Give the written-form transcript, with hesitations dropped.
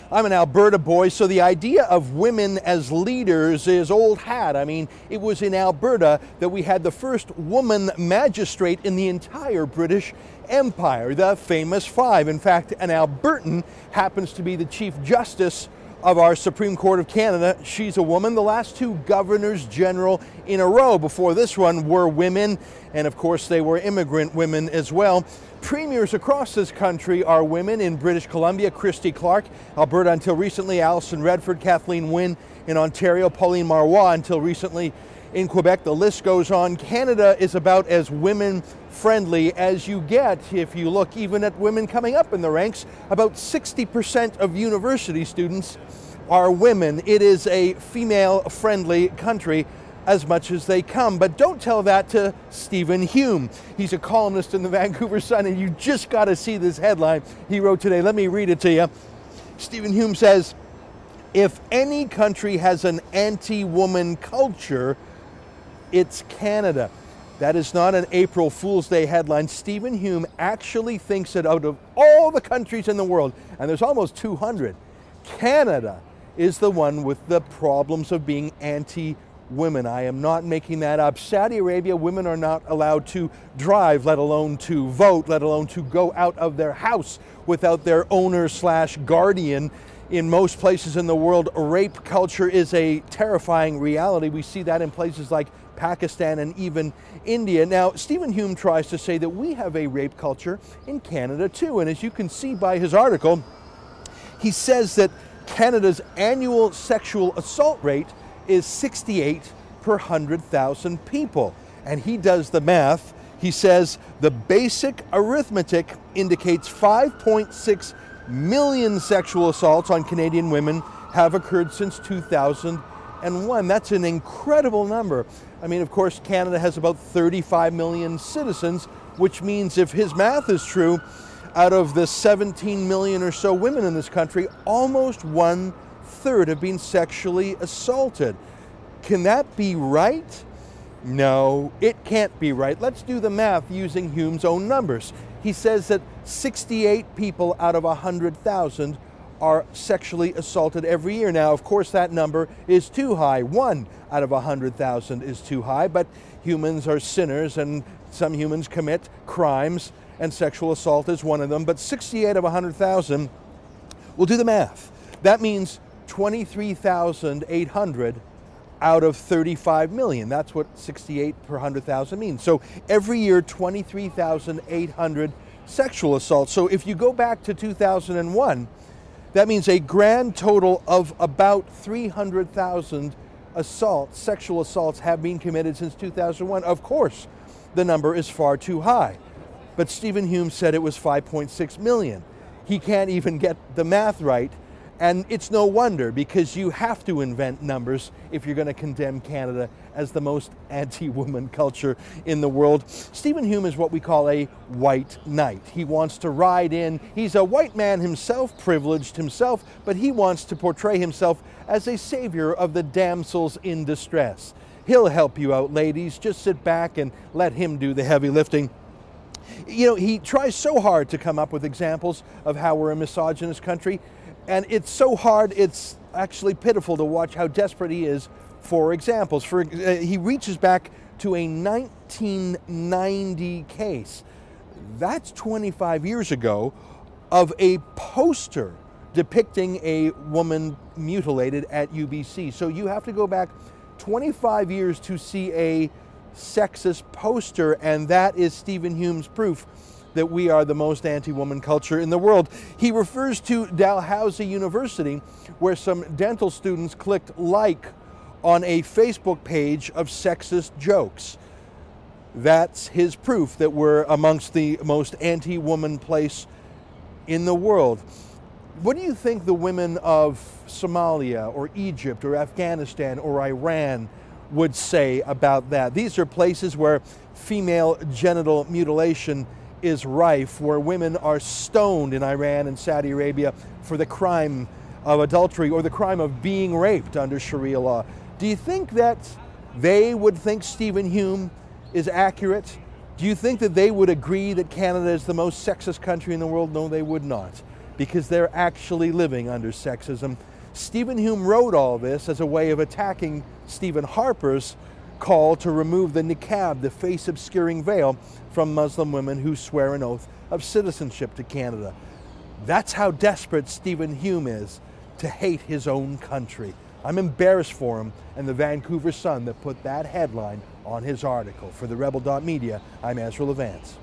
I'm an Alberta boy, so the idea of women as leaders is old hat. I mean, it was in Alberta that we had the first woman magistrate in the entire British Empire, the famous Five. In fact, an Albertan happens to be the Chief Justice of our Supreme Court of Canada. She's a woman. The last two governors general in a row before this one were women, and of course they were immigrant women as well. Premiers across this country are women. In British Columbia, Christy Clark; Alberta until recently, Alison Redford; Kathleen Wynne in Ontario; Pauline Marois until recently in Quebec. The list goes on. Canada is about as women-friendly as you get. If you look even at women coming up in the ranks, about 60% of university students are women. It is a female-friendly country as much as they come. But don't tell that to Stephen Hume. He's a columnist in the Vancouver Sun, and you just got to see this headline he wrote today. Let me read it to you. Stephen Hume says, "If any country has an anti-woman culture, it's Canada." That is not an April Fool's Day headline. Stephen Hume actually thinks that out of all the countries in the world, and there's almost 200, Canada is the one with the problems of being anti-women. I am not making that up. Saudi Arabia, women are not allowed to drive, let alone to vote, let alone to go out of their house without their owner/guardian. In most places in the world, rape culture is a terrifying reality. We see that in places like Pakistan and even India. Now, Stephen Hume tries to say that we have a rape culture in Canada too, and as you can see by his article, he says that Canada's annual sexual assault rate is 68 per 100,000 people. And he does the math. He says the basic arithmetic indicates 5.6 million sexual assaults on Canadian women have occurred since 2001. That's an incredible number. I mean, of course, Canada has about 35 million citizens, which means if his math is true, out of the 17 million or so women in this country, almost 1/3 have been sexually assaulted. Can that be right? No, it can't be right. Let's do the math using Hume's own numbers. He says that 68 people out of 100,000 are sexually assaulted every year. Now, of course, that number is too high. 1 out of 100,000 is too high, but humans are sinners and some humans commit crimes, and sexual assault is one of them. But 68 of 100,000, we'll do the math. That means 23,800 out of 35 million. That's what 68 per 100,000 means. So every year, 23,800 sexual assaults. So if you go back to 2001, that means a grand total of about 300,000 assaults, sexual assaults, have been committed since 2001. Of course, the number is far too high. But Stephen Hume said it was 5.6 million. He can't even get the math right. And it's no wonder, because you have to invent numbers if you're going to condemn Canada as the most anti-woman culture in the world. Stephen Hume is what we call a white knight. He wants to ride in. He's a white man himself, privileged himself, but he wants to portray himself as a savior of the damsels in distress. He'll help you out, ladies. Just sit back and let him do the heavy lifting. You know, he tries so hard to come up with examples of how we're a misogynist country. And it's so hard, it's actually pitiful to watch how desperate he is for examples. He reaches back to a 1990 case. That's 25 years ago, of a poster depicting a woman mutilated at UBC. So you have to go back 25 years to see a sexist poster, and that is Stephen Hume's proof that we are the most anti-woman culture in the world. He refers to Dalhousie University, where some dental students clicked like on a Facebook page of sexist jokes. That's his proof that we're amongst the most anti-woman place in the world. What do you think the women of Somalia or Egypt or Afghanistan or Iran would say about that? These are places where female genital mutilation is rife, where women are stoned in Iran and Saudi Arabia for the crime of adultery or the crime of being raped under Sharia law. Do you think that they would think Stephen Hume is accurate? Do you think that they would agree that Canada is the most sexist country in the world? No, they would not. because they're actually living under sexism. Stephen Hume wrote all this as a way of attacking Stephen Harper's call to remove the niqab, the face-obscuring veil, from Muslim women who swear an oath of citizenship to Canada. That's how desperate Stephen Hume is to hate his own country. I'm embarrassed for him and the Vancouver Sun that put that headline on his article. For TheRebel.media, I'm Ezra Levant.